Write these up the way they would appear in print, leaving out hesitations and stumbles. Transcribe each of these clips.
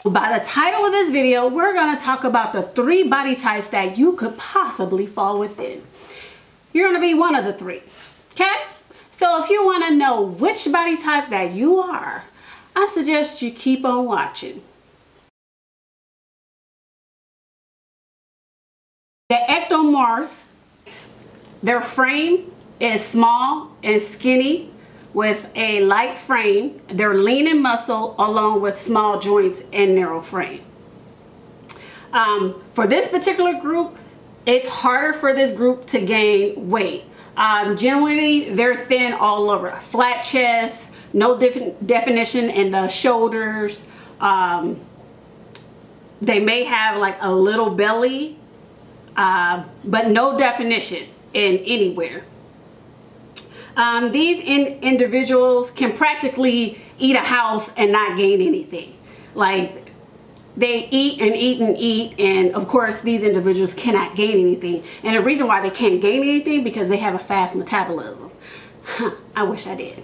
By the title of this video, we're going to talk about the 3 body types that you could possibly fall within. You're going to be one of the 3. Okay? So if you want to know which body type that you are, I suggest you keep on watching. The ectomorph, their frame is small and skinny with a light frame. They're lean in muscle along with small joints and narrow frame. For this particular group, it's harder for this group to gain weight. Generally, they're thin all over. Flat chest, no definition in the shoulders. They may have like a little belly, but no definition in anywhere. These individuals can practically eat a house and not gain anything. Like, they eat and eat and eat, and of course these individuals cannot gain anything. And the reason why they can't gain anything, because they have a fast metabolism. I wish I did.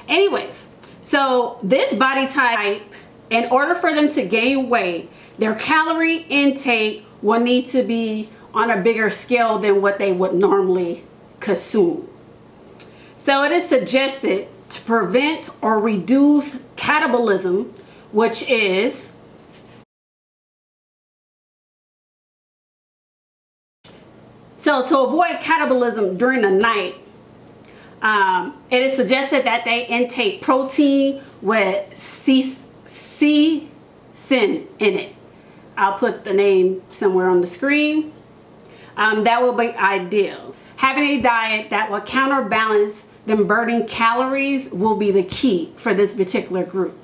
Anyways, so this body type, in order for them to gain weight, their calorie intake will need to be on a bigger scale than what they would normally consume. So it is suggested to prevent or reduce catabolism, which is so to avoid catabolism during the night, it is suggested that they intake protein with casein in it. I'll put the name somewhere on the screen. That will be ideal. Having a diet that will counterbalance them burning calories will be the key for this particular group.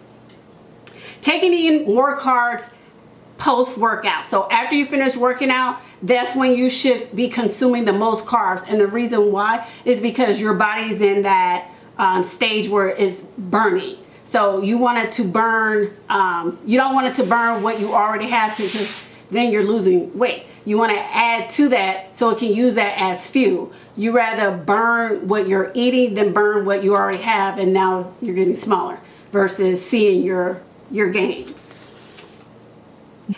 Taking in more carbs post-workout. So after you finish working out, that's when you should be consuming the most carbs. And the reason why is because your body's in that stage where it's burning. So you want it to burn, you don't want it to burn what you already have, because then you're losing weight. You want to add to that so it can use that as fuel. You rather burn what you're eating than burn what you already have, and now you're getting smaller, versus seeing your gains.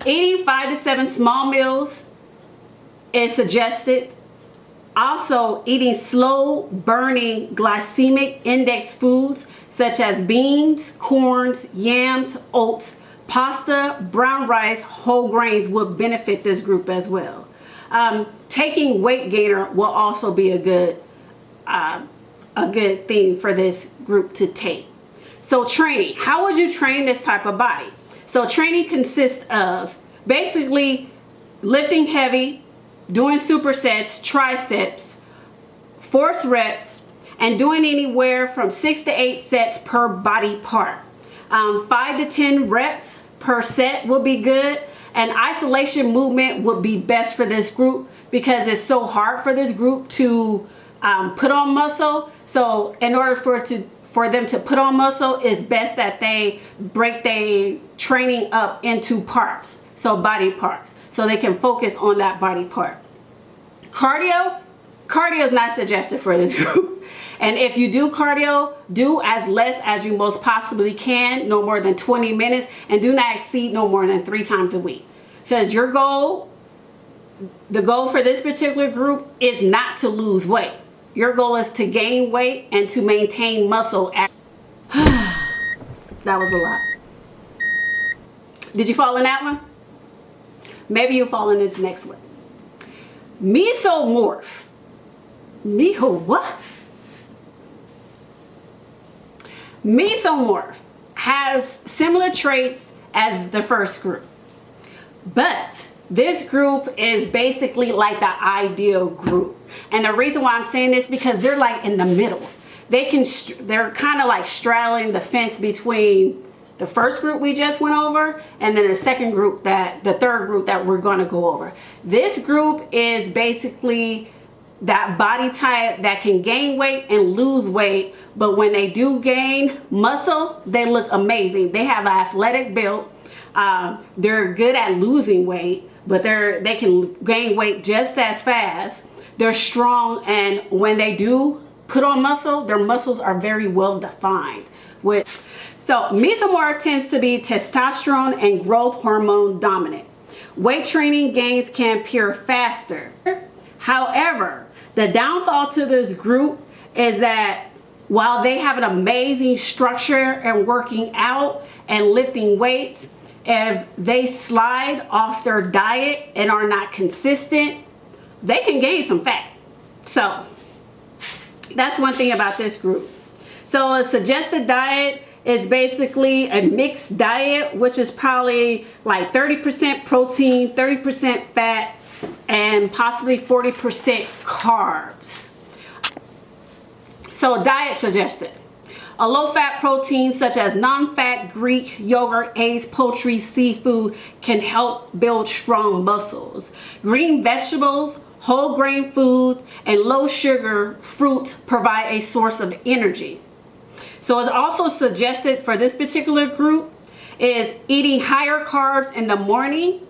Eating 5 to 7 small meals is suggested. Also, eating slow burning glycemic index foods such as beans, corns, yams, oats, pasta, brown rice, whole grains would benefit this group as well. Taking weight gainer will also be a good thing for this group to take. So training, how would you train this type of body? So training consists of basically lifting heavy, doing supersets, triceps, force reps, and doing anywhere from 6 to 8 sets per body part. 5 to 10 reps per set will be good. And isolation movement would be best for this group, because it's so hard for this group to put on muscle. So in order for them to put on muscle, it's best that they break their training up into parts, so body parts, so they can focus on that body part. Cardio is not suggested for this group. And if you do cardio, do as less as you most possibly can, no more than 20 minutes, and do not exceed no more than 3 times a week. Because the goal for this particular group is not to lose weight. Your goal is to gain weight and to maintain muscle. That was a lot. Did you fall in that one? Maybe you'll fall in this next one. Mesomorph. What? Mesomorph has similar traits as the first group, but this group is basically like the ideal group. And the reason why I'm saying this, because they're like in the middle. They're kind of like straddling the fence between the first group we just went over and then the third group that we're going to go over. This group is basically that body type that can gain weight and lose weight, but when they do gain muscle, they look amazing. They have an athletic build. They're good at losing weight, but they can gain weight just as fast. They're strong, and when they do put on muscle, their muscles are very well defined. So mesomorph tends to be testosterone and growth hormone dominant. Weight training gains can appear faster. However, the downfall to this group is that while they have an amazing structure and working out and lifting weights, if they slide off their diet and are not consistent, they can gain some fat. So that's one thing about this group. So a suggested diet is basically a mixed diet, which is probably like 30% protein, 30% fat, and possibly 40% carbs. So diet suggested: a low-fat protein such as non-fat Greek yogurt, eggs, poultry, seafood can help build strong muscles. Green vegetables, whole grain food, and low sugar fruit provide a source of energy. So it's also suggested for this particular group is eating higher carbs in the morning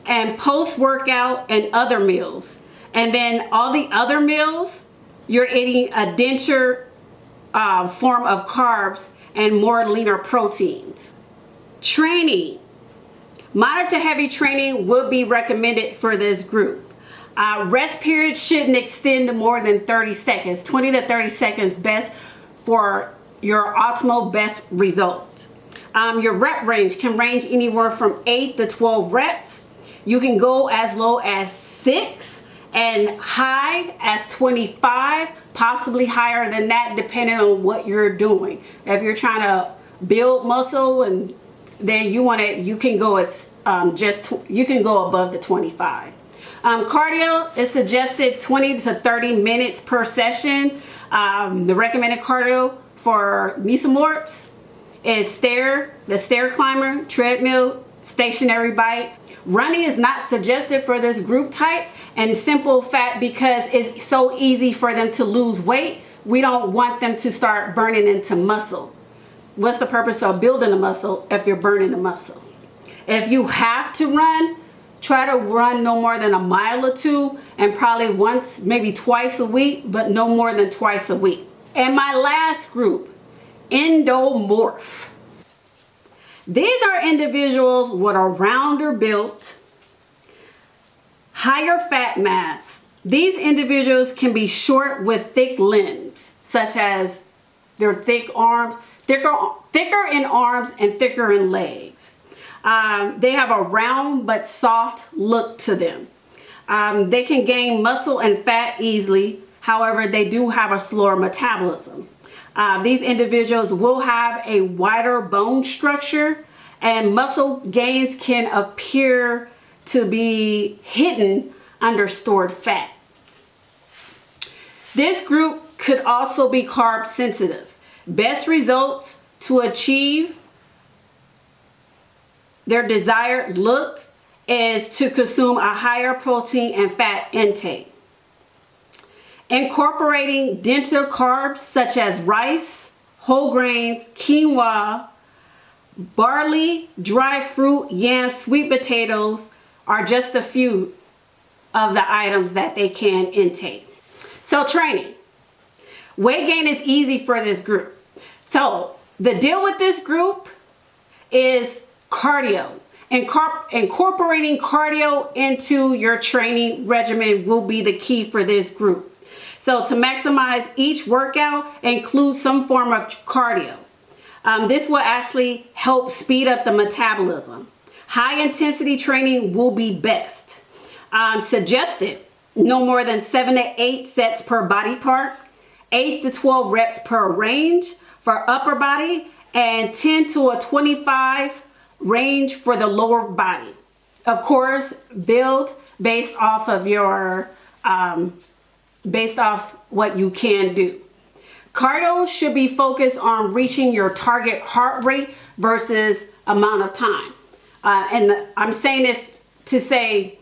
and post-workout and other meals. And then all the other meals, you're eating a denser form of carbs and more leaner proteins. Training. Moderate to heavy training would be recommended for this group. Rest period shouldn't extend more than 30 seconds. 20 to 30 seconds best for your optimal best result. Your rep range can range anywhere from 8 to 12 reps. You can go as low as 6 and high as 25, possibly higher than that depending on what you're doing. If you're trying to build muscle, and then you can go you can go above the 25. Cardio is suggested 20 to 30 minutes per session. The recommended cardio for mesomorphs is the stair climber, treadmill, stationary bike. Running is not suggested for this group type, and simple fact because it's so easy for them to lose weight. We don't want them to start burning into muscle. What's the purpose of building a muscle if you're burning the muscle? If you have to run, try to run no more than a mile or two, and probably once, maybe twice a week, but no more than twice a week. And my last group, endomorph. These are individuals with a rounder build, higher fat mass. These individuals can be short with thick limbs, such as their thicker in arms and thicker in legs. They have a round but soft look to them. They can gain muscle and fat easily. However, they do have a slower metabolism. These individuals will have a wider bone structure, and muscle gains can appear to be hidden under stored fat. This group could also be carb sensitive. Best results to achieve their desired look is to consume a higher protein and fat intake. Incorporating denser carbs such as rice, whole grains, quinoa, barley, dry fruit, yams, sweet potatoes are just a few of the items that they can intake. So training. Weight gain is easy for this group. So the deal with this group is cardio. Incorporating cardio into your training regimen will be the key for this group. So to maximize each workout, include some form of cardio. This will actually help speed up the metabolism. High intensity training will be best. Suggested no more than 7 to 8 sets per body part, 8 to 12 reps per range for upper body, and 10 to 25 range for the lower body. Of course, build based off of your based off what you can do. Cardio should be focused on reaching your target heart rate versus amount of time. And I'm saying this to say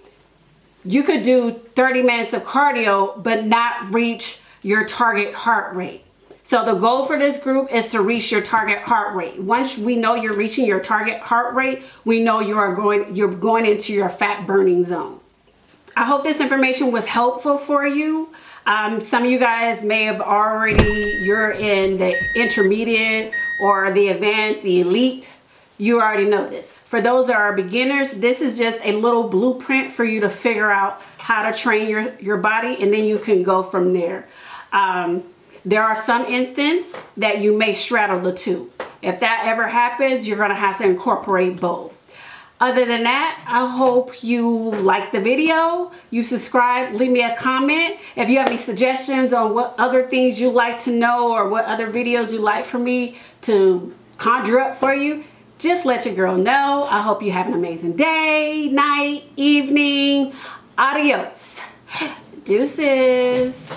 you could do 30 minutes of cardio but not reach your target heart rate. So the goal for this group is to reach your target heart rate. Once we know you're reaching your target heart rate, we know you're going into your fat burning zone. I hope this information was helpful for you. Some of you guys may have you're in the intermediate or the advanced, the elite, you already know this. For those that are beginners, this is just a little blueprint for you to figure out how to train your body, and then you can go from there. There are some instances that you may straddle the two. If that ever happens, you're gonna have to incorporate both. Other than that, I hope you like the video, you subscribe, leave me a comment. If you have any suggestions on what other things you'd like to know or what other videos you'd like for me to conjure up for you, just let your girl know. I hope you have an amazing day, night, evening. Adios. Deuces.